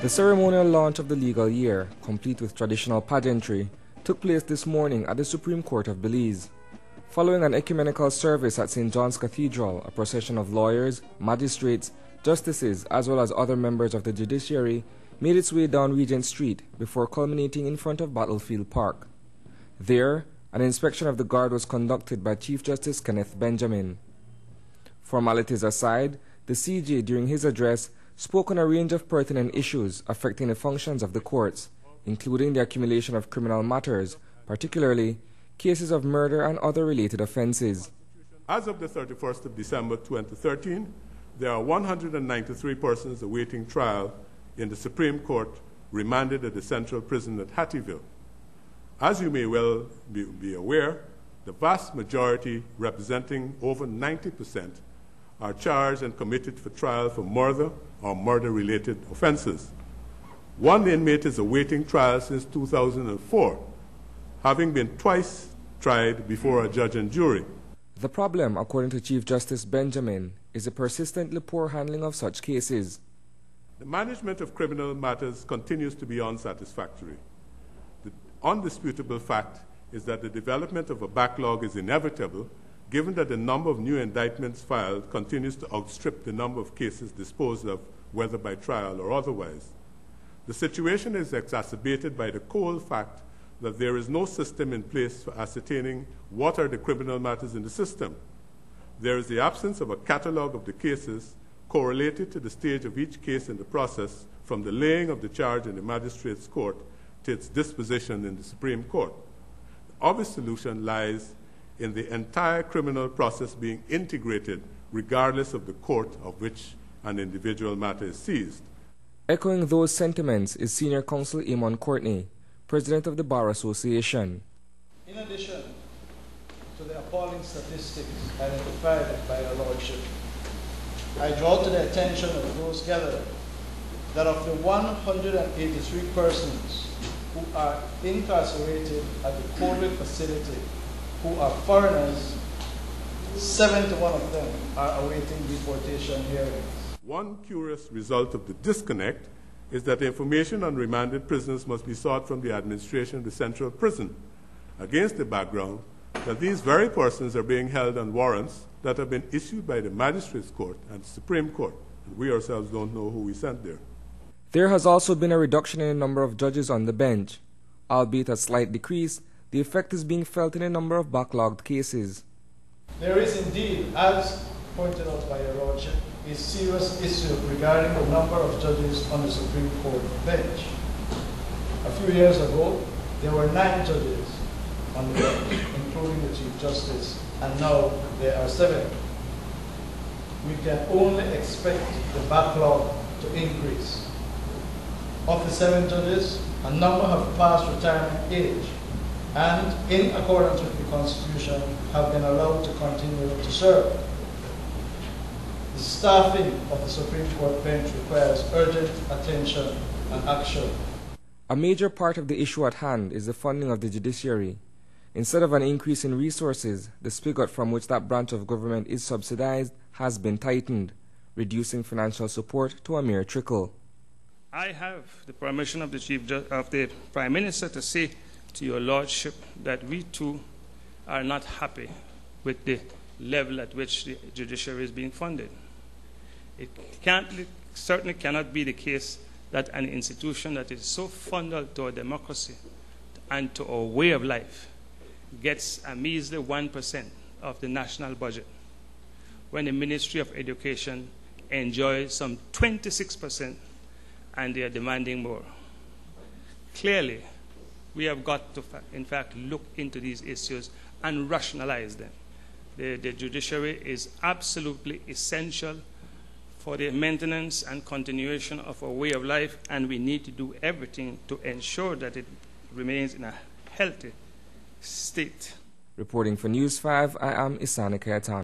The ceremonial launch of the legal year, complete with traditional pageantry, took place this morning at the Supreme Court of Belize. Following an ecumenical service at St. John's Cathedral, a procession of lawyers, magistrates, justices, as well as other members of the judiciary made its way down Regent Street before culminating in front of Battlefield Park. There, an inspection of the guard was conducted by Chief Justice Kenneth Benjamin. Formalities aside, the CJ during his address spoke on a range of pertinent issues affecting the functions of the courts, including the accumulation of criminal matters, particularly cases of murder and other related offenses. As of the 31st of December 2013, there are 193 persons awaiting trial in the Supreme Court remanded at the Central Prison at Hattieville. As you may well be aware, the vast majority, representing over 90%, are charged and committed for trial for murder or murder-related offenses. One inmate is awaiting trial since 2004, having been twice tried before a judge and jury. The problem, according to Chief Justice Benjamin, is the persistently poor handling of such cases. The management of criminal matters continues to be unsatisfactory. The undisputable fact is that the development of a backlog is inevitable, given that the number of new indictments filed continues to outstrip the number of cases disposed of, whether by trial or otherwise. The situation is exacerbated by the cold fact that there is no system in place for ascertaining what are the criminal matters in the system. There is the absence of a catalogue of the cases correlated to the stage of each case in the process, from the laying of the charge in the magistrate's court to its disposition in the Supreme Court. The obvious solution lies in the entire criminal process being integrated, regardless of the court of which an individual matter is seized. Echoing those sentiments is Senior Counsel Eamon Courtenay, President of the Bar Association. In addition to the appalling statistics identified by your Lordship, I draw to the attention of those gathered that of the 183 persons who are incarcerated at the Courtenay facility who are foreigners, 71 of them are awaiting deportation hearings. One curious result of the disconnect is that information on remanded prisoners must be sought from the administration of the Central Prison, against the background that these very persons are being held on warrants that have been issued by the Magistrates Court and the Supreme Court, and we ourselves don't know who we sent there. There has also been a reduction in the number of judges on the bench. Albeit a slight decrease, the effect is being felt in a number of backlogged cases. There is indeed, as pointed out by your Lordship, a serious issue regarding the number of judges on the Supreme Court bench. A few years ago, there were 9 judges on the bench, including the Chief Justice, and now there are 7. We can only expect the backlog to increase. Of the 7 judges, a number have passed retirement age and, in accordance with the Constitution, have been allowed to continue to serve. The staffing of the Supreme Court bench requires urgent attention and action. A major part of the issue at hand is the funding of the judiciary. Instead of an increase in resources, the spigot from which that branch of government is subsidized has been tightened, reducing financial support to a mere trickle. I have the permission of the Prime Minister to say to your Lordship that we too are not happy with the level at which the judiciary is being funded. It certainly cannot be the case that an institution that is so fundamental to our democracy and to our way of life gets a measly 1% of the national budget, when the Ministry of Education enjoys some 26% and they are demanding more. Clearly, we have got to, in fact, look into these issues and rationalize them. The judiciary is absolutely essential for the maintenance and continuation of our way of life, and we need to do everything to ensure that it remains in a healthy state. Reporting for News 5, I am Isani Kayatan.